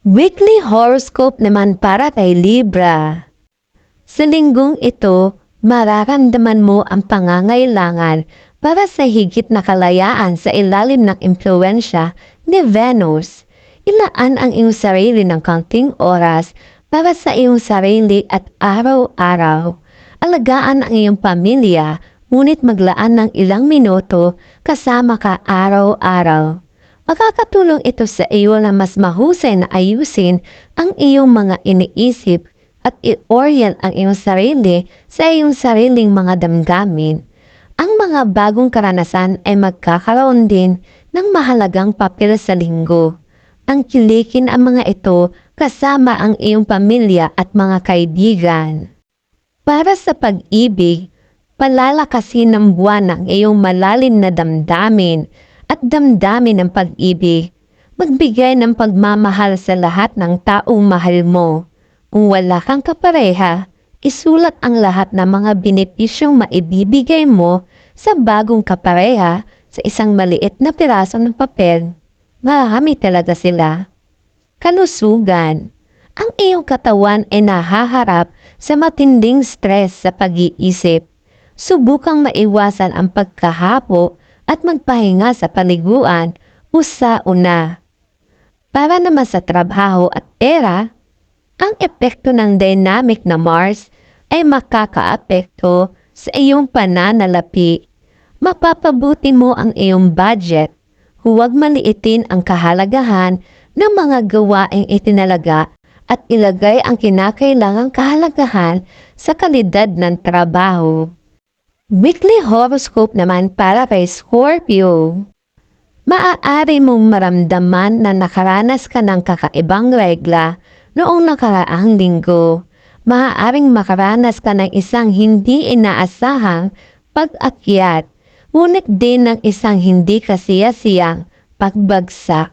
Weekly horoscope naman para kay Libra. Sa linggong ito, mararamdaman mo ang pangangailangan para sa higit na kalayaan sa ilalim ng impluensya ni Venus. Ilaan ang iyong sarili ng kaunting oras para sa iyong sarili at araw-araw. Alagaan ang iyong pamilya, ngunit maglaan ng ilang minuto kasama ka araw-araw. Makakatulong ito sa iyo na mas mahusay na ayusin ang iyong mga iniisip at i-orient ang iyong sarili sa iyong sariling mga damdamin. Ang mga bagong karanasan ay magkakaroon din ng mahalagang papel sa linggo. Ang kilikin ang mga ito kasama ang iyong pamilya at mga kaibigan. Para sa pag-ibig, palalakasin ng buwan ang iyong malalim na damdamin at damdamin ng pag-ibig. Magbigay ng pagmamahal sa lahat ng taong mahal mo. Kung wala kang kapareha, isulat ang lahat ng mga benepisyong maibibigay mo sa bagong kapareha sa isang maliit na piraso ng papel. Marami talaga sila. Kalusugan. Ang iyong katawan ay nahaharap sa matinding stress sa pag-iisip. Subukang maiwasan ang pagkahapo at magpahinga sa paliguan o sa una. Para naman sa trabaho at pera, ang epekto ng dynamic na Mars ay makakaapekto sa iyong pananalapi. Mapapabuti mo ang iyong budget. Huwag maliitin ang kahalagahan ng mga gawaing itinalaga at ilagay ang kinakailangang kahalagahan sa kalidad ng trabaho. Weekly horoscope naman para kay Scorpio. Maaari mong maramdaman na nakaranas ka ng kakaibang regla noong nakaraang linggo. Maaaring makaranas ka ng isang hindi inaasahang pag-akyat, ngunit din ng isang hindi kasiyasiyang pagbagsak.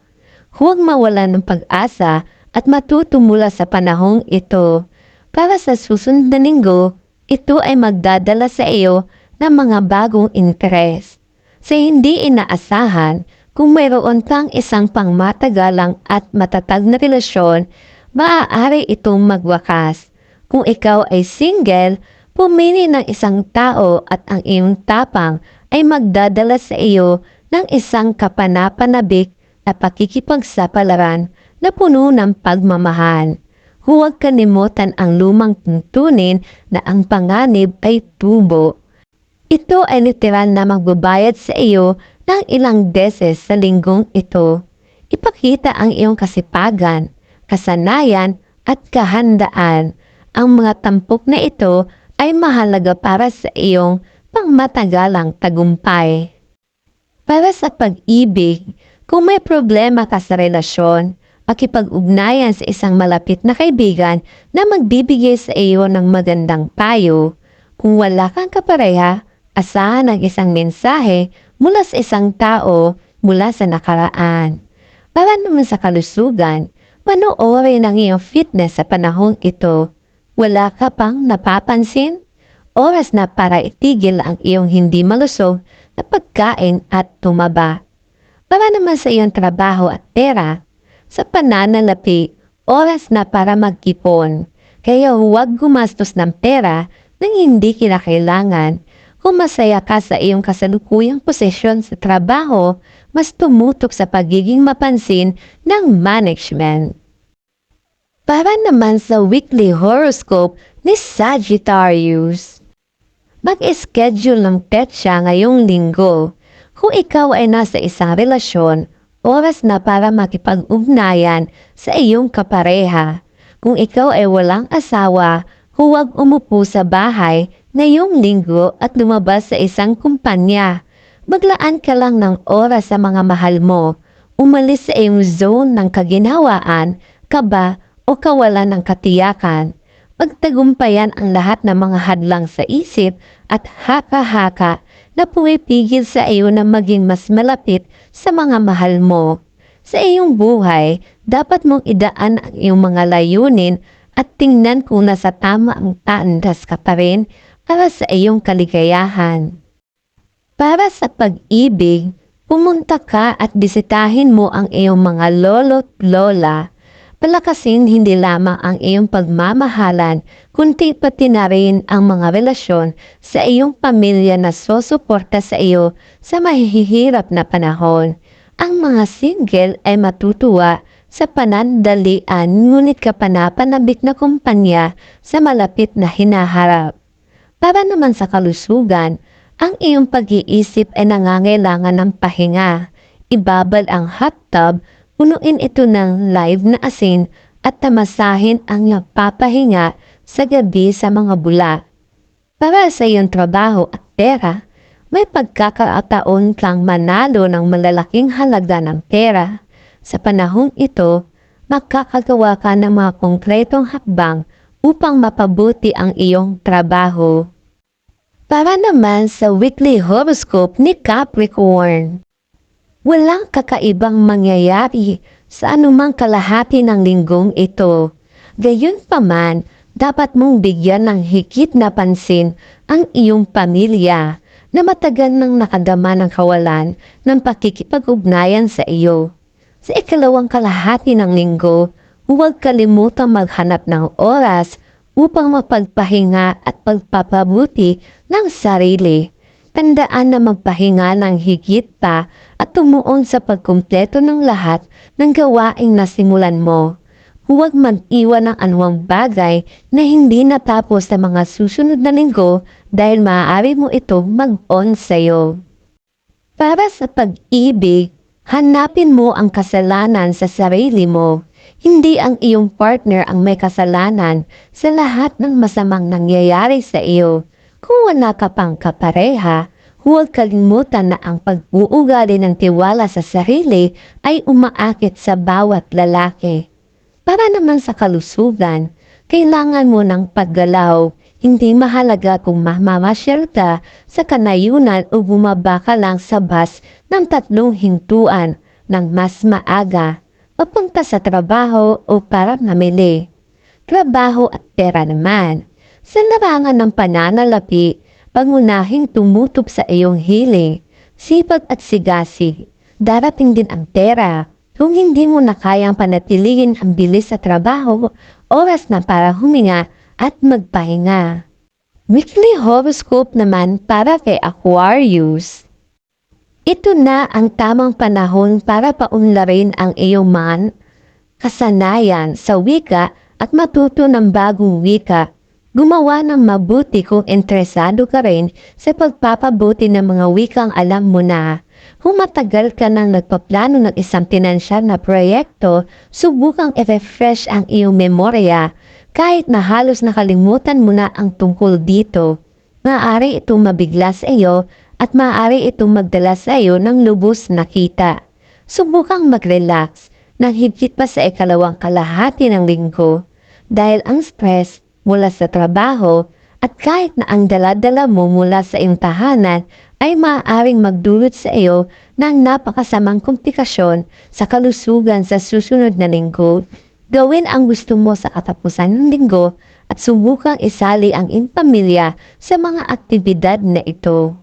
Huwag mawalan ng pag-asa at matuto mula sa panahong ito. Para sa susunod na linggo, ito ay magdadala sa iyo ng mga bagong interes. Sa hindi inaasahan, kung mayroon kang isang pangmatagalang at matatag na relasyon, maaari itong magwakas. Kung ikaw ay single, pumili ng isang tao at ang iyong tapang ay magdadala sa iyo ng isang kapanapanabik na pakikipagsapalaran na puno ng pagmamahal. Huwag kalimutan ang lumang tuntunin na ang panganib ay tubo. Ito ay literal na magbabayad sa iyo ng ilang beses sa linggong ito. Ipakita ang iyong kasipagan, kasanayan at kahandaan. Ang mga tampok na ito ay mahalaga para sa iyong pangmatagalang tagumpay. Para sa pag-ibig, kung may problema ka sa relasyon, makipag-ugnayan sa isang malapit na kaibigan na magbibigay sa iyo ng magandang payo. Kung wala kang kapareha, asahan ang isang mensahe mula sa isang tao mula sa nakaraan. Para naman sa kalusugan, panoorin ang iyong fitness sa panahong ito. Wala ka pang napapansin? Oras na para itigil ang iyong hindi malusog na pagkain at tumaba. Para naman sa iyong trabaho at pera, sa pananalapi, oras na para mag-ipon. Kaya huwag gumastos ng pera nang hindi kinakailangan. Kung masaya ka sa iyong kasalukuyang posisyon sa trabaho, mas tumutok sa pagiging mapansin ng management. Para naman sa weekly horoscope ni Sagittarius. Mag-schedule ng petsa ngayong linggo. Kung ikaw ay nasa isang relasyon, oras na para makipag-ugnayan sa iyong kapareha. Kung ikaw ay walang asawa, huwag umupo sa bahay ngayong linggo at lumabas sa isang kumpanya. Maglaan ka lang ng oras sa mga mahal mo. Umalis sa iyong zone ng kaginhawaan, kaba o kawalan ng katiyakan. Pagtagumpayan ang lahat ng mga hadlang sa isip at haka-haka na pumipigil sa iyo na maging mas malapit sa mga mahal mo. Sa iyong buhay, dapat mong idaan ang iyong mga layunin at tingnan kung nasa tama ang taandas ka pa rin para sa iyong kaligayahan. Para sa pag-ibig, pumunta ka at bisitahin mo ang iyong mga lolo't lola. Palakasin hindi lamang ang iyong pagmamahalan, kundi pati na rin ang mga relasyon sa iyong pamilya na susuporta sa iyo sa mahihirap na panahon. Ang mga single ay matutuwa sa panandalian ngunit kapanapanabik na kumpanya sa malapit na hinaharap. Para naman sa kalusugan, ang iyong pag-iisip ay nangangailangan ng pahinga. Ibabad ang hot tub, punuin ito ng live na asin at tamasahin ang napapahinga sa gabi sa mga bula. Para sa iyong trabaho at pera, may pagkakataon kang manalo ng malalaking halaga ng pera. Sa panahong ito, makakagawa ka ng mga konkretong hakbang upang mapabuti ang iyong trabaho. Para naman sa weekly horoscope ni Capricorn. Walang kakaibang mangyayari sa anumang kalahati ng linggong ito. Gayunpaman, dapat mong bigyan ng higit na pansin ang iyong pamilya na matagal nang nakadama ng kawalan ng pakikipag-ugnayan sa iyo. Sa ikalawang kalahati ng linggo, huwag kalimutang maghanap ng oras upang mapagpahinga at pagpapabuti ng sarili. Tandaan na magpahinga ng higit pa at tumuon sa pagkumpleto ng lahat ng gawaing nasimulan mo. Huwag mag-iwan ng anumang bagay na hindi natapos sa mga susunod na linggo dahil maaari mo ito mag-on sa'yo. Para sa pag-ibig, hanapin mo ang kasalanan sa sarili mo. Hindi ang iyong partner ang may kasalanan sa lahat ng masamang nangyayari sa iyo. Kung wala ka pang kapareha, huwag kalimutan na ang pag-uugali ng tiwala sa sarili ay umaakit sa bawat lalaki. Para naman sa kalusugan, kailangan mo ng paggalaw. Hindi mahalaga kung mamamasyal ka sa kanayunan o bumaba ka lang sa bus ng 3 hintuan ng mas maaga, papunta sa trabaho o para namili. Trabaho at pera naman. Sa larangan ng pananalapi, pangunahing tumutok sa iyong hiling, sipag at sigasig. Darating din ang pera. Kung hindi mo na kayang panatilihin ang bilis sa trabaho, oras na para huminga at magpahinga. Weekly horoscope naman para kay Aquarius. Ito na ang tamang panahon para paunlarin ang iyong kasanayan sa wika at matuto ng bagong wika. Gumawa ng mabuti kung interesado ka rin sa pagpapabuti ng mga wikang alam mo na. Kung matagal ka nang nagpaplano ng isang pinansyal na proyekto, subukang i-refresh ang iyong memorya kahit na halos nakalimutan mo na ang tungkol dito. Maaari itong mabigla sa iyo at maaari itong magdala sa iyo ng lubos na kita. Subukang mag-relax nang higit pa sa ikalawang kalahati ng linggo dahil ang stress mula sa trabaho at kahit na ang dala-dala mo mula sa iyong tahanan ay maaaring magdulot sa iyo ng napakasamang komplikasyon sa kalusugan sa susunod na linggo. Gawin ang gusto mo sa katapusan ng linggo at subukang isali ang iyong pamilya sa mga aktibidad na ito.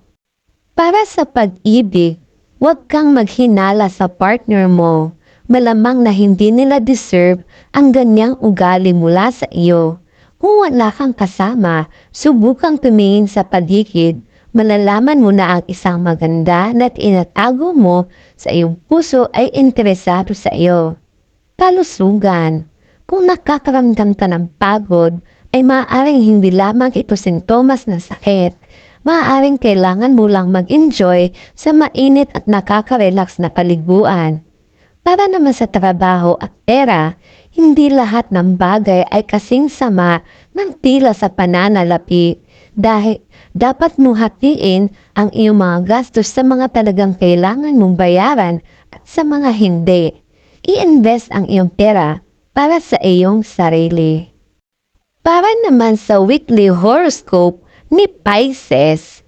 Para sa pag-ibig, huwag kang maghinala sa partner mo. Malamang na hindi nila deserve ang ganyang ugali mula sa iyo. Kung wala kang kasama, subukang tumingin sa paligid. Malalaman mo na ang isang maganda na tinatago mo sa iyong puso ay interesado sa iyo. Kalusugan. Kung nakakaramdam ka ng pagod, ay maaaring hindi lamang ito sintomas ng sakit. Maaaring kailangan mo lang mag-enjoy sa mainit at nakaka-relax na paliguan. Para naman sa trabaho at pera, hindi lahat ng bagay ay kasing sama ng tila sa pananalapi dahil dapat mong hatiin ang iyong mga gastos sa mga talagang kailangan mong bayaran at sa mga hindi. I-invest ang iyong pera para sa iyong sarili. Para naman sa weekly horoscope ni Pisces,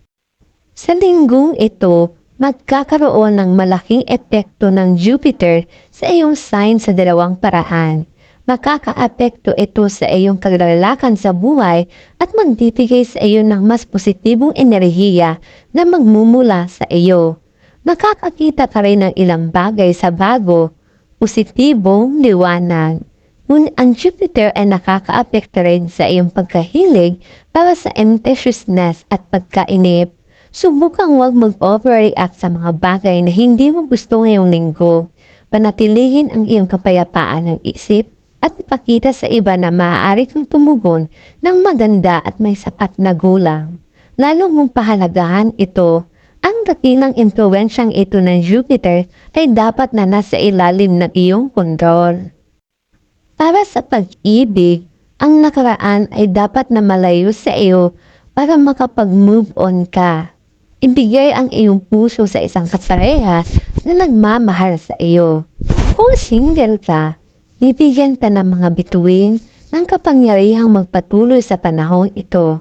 sa linggong ito, magkakaroon ng malaking epekto ng Jupiter sa iyong sign sa dalawang paraan. Makaka-apekto ito sa iyong kagalakan sa buhay at magbibigay sa iyo ng mas positibong enerhiya na magmumula sa iyo. Makakakita ka rin ng ilang bagay sa bago, positibong liwanag. Ngunit ang Jupiter ay nakakaapekto rin sa iyong pagkahilig para sa ambitiousness at pagkainip. Subukang huwag mag-overreact sa mga bagay na hindi mo gusto ngayong linggo. Panatilihin ang iyong kapayapaan ng isip at ipakita sa iba na maaari kang tumugon ng maganda at may sapat na gulang. Lalo mong pahalagahan ito, ang dakilang impluwensyang ito ng Jupiter ay dapat na nasa ilalim ng iyong kontrol. Para sa pag-ibig, ang nakaraan ay dapat na malayo sa iyo para makapag-move on ka. Ibigay ang iyong puso sa isang kapareha na nagmamahal sa iyo. Kung single ka, bibigyan ka ng mga bituin ng kapangyarihang magpatuloy sa panahon ito.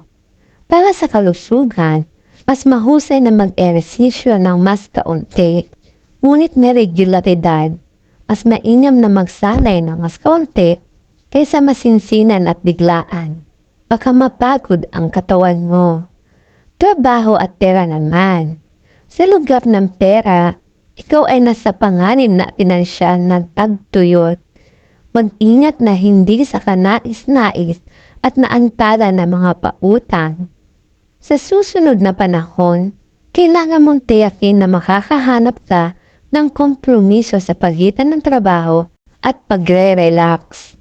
Para sa kalusugan, mas mahusay na mag-ehersisyo ng mas kaunti, ngunit may regularidad. Mas mainam na magsanay ng mas kaunti kaysa masinsinan at biglaan. Baka mapagod ang katawan mo. Trabaho at pera naman. Sa lugar ng pera, ikaw ay nasa panganib na pinansyal na tagtuyot. Mag-ingat na hindi sa kanais-nais at naantala ng mga pautang. Sa susunod na panahon, kailangan mong tiyakin na makakahanap ka ng kompromiso sa pagitan ng trabaho at pagre-relax.